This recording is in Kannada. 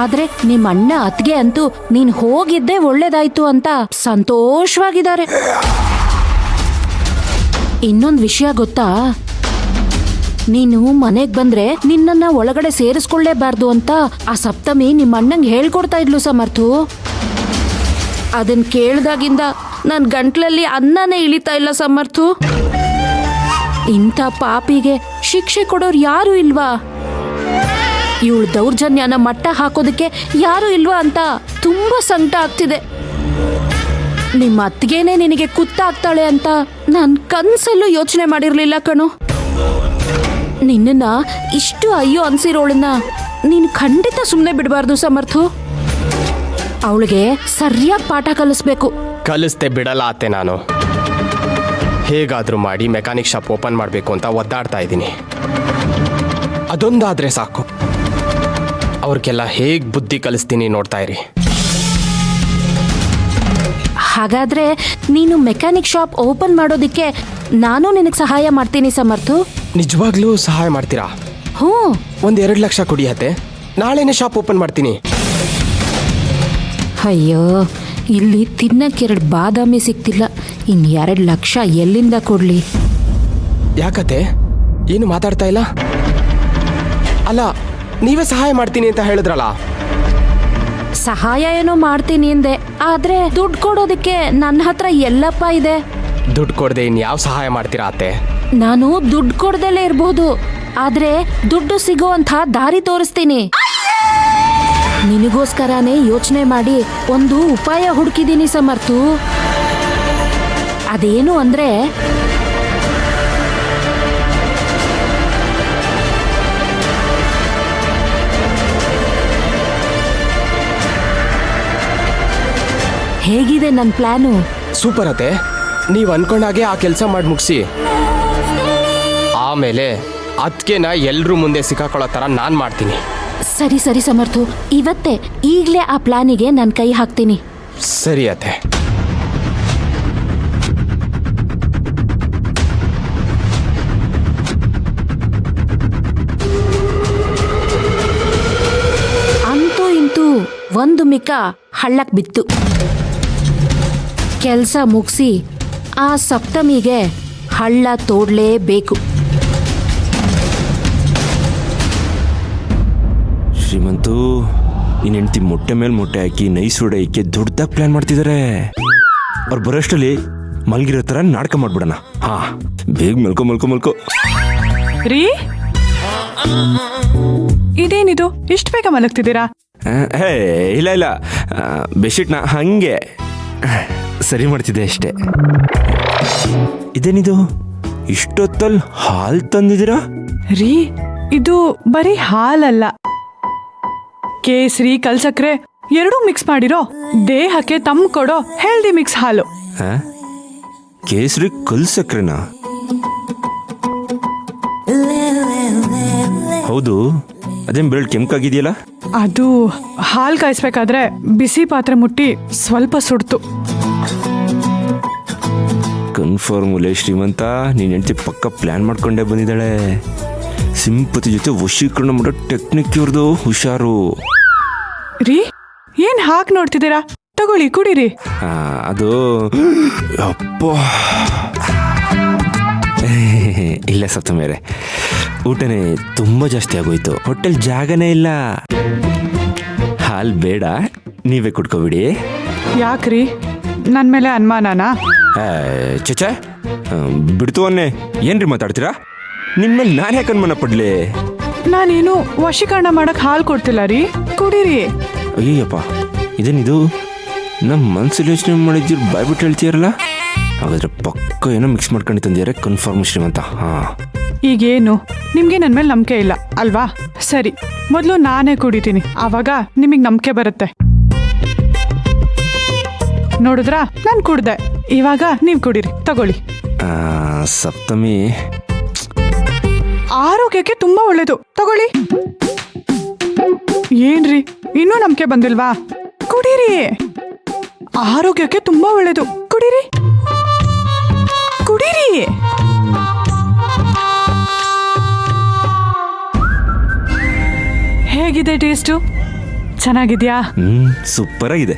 ಆದ್ರೆ ನಿಮ್ಮ ಅಣ್ಣ ಅತ್ಗೆ ಅಂತೂ ನೀನ್ ಹೋಗಿದ್ದೆ ಒಳ್ಳೇದಾಯ್ತು ಅಂತ ಸಂತೋಷವಾಗಿದ್ದಾರೆ. ಇನ್ನೊಂದ್ ವಿಷಯ ಗೊತ್ತಾ, ನೀನು ಮನೆಗ್ ಬಂದ್ರೆ ನಿನ್ನನ್ನ ಒಳಗಡೆ ಸೇರಿಸ್ಕೊಳ್ಳೇಬಾರ್ದು ಅಂತ ಆ ಸಪ್ತಮಿ ನಿಮ್ಮ ಅಣ್ಣಂಗೆ ಹೇಳ್ಕೊಡ್ತಾ ಇದ್ಲು ಸಮರ್ಥು. ಅದನ್ ಕೇಳ್ದಾಗಿಂದ ನನ್ ಗಂಟ್ಲಲ್ಲಿ ಅನ್ನನೇ ಇಳಿತಾ ಇಲ್ಲ ಸಮರ್ಥು. ಇಂಥ ಪಾಪಿಗೆ ಶಿಕ್ಷೆ ಕೊಡೋರು ಯಾರು ಇಲ್ವಾ? ಇವಳು ದೌರ್ಜನ್ಯನ ಮಟ್ಟ ಹಾಕೋದಕ್ಕೆ ಯಾರು ಇಲ್ವಾ ಅಂತ ತುಂಬಾ ಸಂಕಟ ಆಗ್ತಿದೆ. ನಿಮ್ಮ ಅತ್ತಿಗೆನೇ ನಿನಗೆ ಕುತ್ತಾಗ್ತಾಳೆ ಅಂತ ನಾನ್ ಕನ್ಸಲ್ಲೂ ಯೋಚನೆ ಮಾಡಿರ್ಲಿಲ್ಲ ಕಣು. ನಿನ್ನ ಇಷ್ಟು ಅಯ್ಯೋ ಅನ್ಸಿರೋಳನ್ನ ನೀನು ಖಂಡಿತ ಸುಮ್ಮನೆ ಬಿಡಬಾರ್ದು ಸಮರ್ಥು. ಅವಳಿಗೆ ಸರಿಯಾಗಿ ಪಾಠ ಕಲಿಸ್ಬೇಕು. ಕಲಿಸ್ದೆ ಬಿಡಲ್ಲ ಅತ್ತೆ. ನಾನು ಹೇಗಾದ್ರೂ ಮಾಡಿ ಮೆಕ್ಯಾನಿಕ್ ಶಾಪ್ ಓಪನ್ ಮಾಡಬೇಕು ಅಂತ ಒದ್ದಾಡ್ತಾ ಇದ್ದೀನಿ. ಅದೊಂದಾದ್ರೆ ಸಾಕು. ಅವ್ರಿಗೆಲ್ಲ ಹೇಗ್ ಬುದ್ಧಿ ಕಲಿಸ್ತೀನಿ ನೋಡ್ತಾ ಇರಿ. ಹಾಗಾದ್ರೆ ನೀನು ಮೆಕ್ಯಾನಿಕ್ ಶಾಪ್ ಓಪನ್ ಮಾಡೋದಿಕ್ಕೆ ನಾನು ನಿನಗೆ ಸಹಾಯ ಮಾಡ್ತೀನಿ ಸಮರ್ಥು. ನಿಜವಾಗ್ಲೂ ಸಹಾಯ ಮಾಡ್ತೀರಾ? ಹ್ಞೂ. 1-2 ಲಕ್ಷ ಕೊಡಿ ಅತ್ತೆ, ನಾಳೆನೇ ಶಾಪ್ ಓಪನ್ ಮಾಡ್ತೀನಿ. ಅಯ್ಯೋ, ಇಲ್ಲಿ ತಿನ್ನಕ್ಕೆ 2 ಬಾದಾಮಿ ಸಿಗ್ತಿಲ್ಲ, ಇನ್ನು 2 ಲಕ್ಷ ಎಲ್ಲಿಂದ ಕೊಡ್ಲಿ? ಯಾಕತ್ತೆ ಏನು ಮಾತಾಡ್ತಾ ಇಲ್ಲ? ಅಲ್ಲ, ನೀವೇ ಸಹಾಯ ಮಾಡ್ತೀನಿ ಅಂತ ಹೇಳಿದ್ರಲ್ಲ. ಸಹಾಯ ಏನೋ ಮಾಡ್ತೀನಿ ಅಂದೆ, ಆದ್ರೆ ದುಡ್ಡು ಕೊಡೋದಕ್ಕೆ ನನ್ನ ಹತ್ರ ಎಲ್ಲಪ್ಪ ಇದೆ? ದುಡ್ಡು ಕೊಡದೆ ಇನ್ಯಾವ ಸಹಾಯ ಮಾಡ್ತೀರಾ ಅತ್ತೆ? ನಾನು ದುಡ್ಡು ಕೊಡ್ದಲ್ಲೇ ಇರ್ಬೋದು, ಆದ್ರೆ ದುಡ್ಡು ಸಿಗೋವಂಥ ದಾರಿ ತೋರಿಸ್ತೀನಿ. ನಿನಗೋಸ್ಕರನೇ ಯೋಚನೆ ಮಾಡಿ ಒಂದು ಉಪಾಯ ಹುಡುಕಿದ್ದೀನಿ ಸಮರ್ಥು. ಅದೇನು ಅಂದ್ರೆ, ಹೇಗಿದೆ ನನ್ನ ಪ್ಲಾನು? ಸೂಪರ್ ಅತ್ತೆ. ನೀವು ಅನ್ಕೊಂಡಾಗೆ ಆ ಕೆಲಸ ಮಾಡಿ ಮುಗಿಸಿ, ಆಮೇಲೆ ಅದಕ್ಕೆನ ಎಲ್ರೂ ಮುಂದೆ ಸಿಕ್ಕಾಕೊಳ್ಳೋ ಥರ ನಾನು ಮಾಡ್ತೀನಿ. ಸರಿ ಸರಿ ಸಮರ್ಥು, ಇವತ್ತೇ ಈಗಲೇ ಆ ಪ್ಲಾನಿಗೆ ನಾನು ಕೈ ಹಾಕ್ತೀನಿ. ಸರಿ ಅತ್ತೆ. ಅಂತೂ ಇಂತೂ ಒಂದು ಮಿಕ್ಕ ಹಳ್ಳಕ್ ಬಿತ್ತು. ಕೆಲಸ ಮುಗಿಸಿ ಆ ಸಪ್ತಮಿಗೆ ಹಳ್ಳ ತೋಡ್ಲೇಬೇಕು. ಶ್ರೀಮಂತು, ನಿನ್ನ ಹೆಂಡತಿ ಮೊಟ್ಟೆ ಮೇಲೆ ಮೊಟ್ಟೆ ಹಾಕಿ ನೈಸ್ ಹೊಡೆಯಕ್ಕೆ ದೊಡ್ಡದಾಗಿ ಪ್ಲಾನ್ ಮಾಡ್ತಿದ್ದಾರೆ. ಅವ್ರು ಬರೋಷ್ಟರಲ್ಲಿ ಮಲ್ಗಿರೋ ಥರ ನಾಟಕ ಮಾಡ್ಬಿಡೋಣ. ಹಾ, ಬೇಗ ಮಲ್ಕೋ. ರೀ, ಇದೇನಿದು ಇಷ್ಟು ಬೇಗ ಮಲಗ್ತಿದ್ದೀರಾ? ಹೇ, ಇಲ್ಲ, ಬೆಡ್ಶೀಟ್ನ ಹಂಗೆ ಸರಿ ಮಾಡ್ತಿದ್ದೆ ಅಷ್ಟೇ. ಇದೇನಿದು ಇಷ್ಟೊತ್ತಲ್ಲಿ ಹಾಲು ತಂದಿದ್ದೀರಾ? ರೀ, ಇದು ಬರೀ ಹಾಲಲ್ಲ, ಕೇಸರಿ ಕಲ್ಸಕ್ರೆ ಎರಡೂ ಮಿಕ್ಸ್ ಮಾಡಿರೋ ದೇಹಕ್ಕೆ ತಮ್ಮ ಕೊಡೋ ಹೆಲ್ದಿ ಮಿಕ್ಸ್ ಹಾಲು. ಕೇಸರಿ ಕಲ್ಸಕ್ರೆನಾ? ಹೌದು, ಅದೇನ್ ಬೆರಳು ಕೆಂಪಾಗಿದೆಯಲ್ಲ? ಅದು ಹಾಲು ಕಾಯಿಸ್ಬೇಕಾದ್ರೆ ಬಿಸಿ ಪಾತ್ರೆ ಮುಟ್ಟಿ ಸ್ವಲ್ಪ ಸುಡ್ತು. ಕನ್ಫರ್ಮುಲೇ ಶ್ರೀಮಂತ, ನೀನ್ ಹೆಂಡತಿ ಪಕ್ಕ ಪ್ಲಾನ್ ಮಾಡ್ಕೊಂಡೇ ಬಂದಿದ್ದಾಳೆ. ಸಿಂಪತಿ ಜೊತೆ ವಶೀಕರಣ ಮಾಡೋ ಟೆಕ್ನಿಕ್ ಇವ್ರದು, ಹುಷಾರು. ರೀ, ಏನ್ ಹಾಕ್ ನೋಡ್ತಿದ್ದೀರಾ? ತಗೊಳ್ಳಿ, ಕುಡೀರಿ. ಅದು ಅಪ್ಪ ಇಲ್ಲ ಸಪ್ತಮೇರೆ, ಊಟನೇ ತುಂಬಾ ಜಾಸ್ತಿ ಆಗೋಯ್ತು, ಹೋಟೆಲ್ ಜಾಗನೇ ಇಲ್ಲ. ಹಾಲ್ ಬೇಡ, ನೀವೇ ಕುಡ್ಕೊಬಿಡಿ. ಯಾಕ್ರಿ, ನನ್ ಮೇಲೆ ಅನುಮಾನನಾ? ಚಚ ಬಿಡ್ತು ಅನ್ನೆ, ಏನ್ರಿ ಮಾತಾಡ್ತೀರಾ? ನಿಮ್ಮೇಲೆ ನಾನು ಯಾಕೆ ಅನುಮಾನ ಪಡ್ಲಿ? ನಾನೇನು ವಶೀಕರಣ ಮಾಡಕ್ ಹಾಲು ಕೊಡ್ತಿಲ್ಲ ರೀ, ಕುಡೀರಿ. ಅಯ್ಯಪ್ಪ, ಇದೇನಿದು? ನಮ್ಮ ಮನ್ಸಲ್ಲಿ ಯೋಚನೆ ಮಾಡಿದ್ದೀರಿ, ಬಾಯ್ಬಿಟ್ಟು ಹೇಳ್ತೀರಲ್ಲ. ಹಾಗಾದ್ರೆ ಪಕ್ಕ ಏನೋ ಮಿಕ್ಸ್ ಮಾಡ್ಕೊಂಡು ತಂದಿದ್ದಾರೆ, ಕನ್ಫರ್ಮ್ ಶ್ರೀಮಂತ. ಈಗೇನು ನಿಮ್ಗೆ ನನ್ನ ಮೇಲೆ ನಂಬಿಕೆ ಇಲ್ಲ ಅಲ್ವಾ? ಸರಿ, ಮೊದಲು ನಾನೇ ಕುಡಿತೀನಿ, ಆವಾಗ ನಿಮಗೆ ನಂಬಿಕೆ ಬರುತ್ತೆ. ನೋಡಿದ್ರಾ, ನಾನು ಕುಡ್ದೆ, ಇವಾಗ ನೀವು ಕುಡೀರಿ, ತಗೊಳ್ಳಿ. ಸಪ್ತಮಿ ಆರೋಗ್ಯಕ್ಕೆ ತುಂಬಾ ಒಳ್ಳೇದು, ತಗೊಳ್ಳಿ. ಏನ್ರಿ, ಇನ್ನೂ ನಂಬಿಕೆ ಬಂದಿಲ್ವಾ? ಕುಡೀರಿ, ಆರೋಗ್ಯಕ್ಕೆ ತುಂಬಾ ಒಳ್ಳೇದು, ಕುಡೀರಿ. ಹೇಗಿದೆ ಟೇಸ್ಟು? ಚೆನ್ನಾಗಿದ್ಯಾ? ಸೂಪರ್ ಆಗಿದೆ.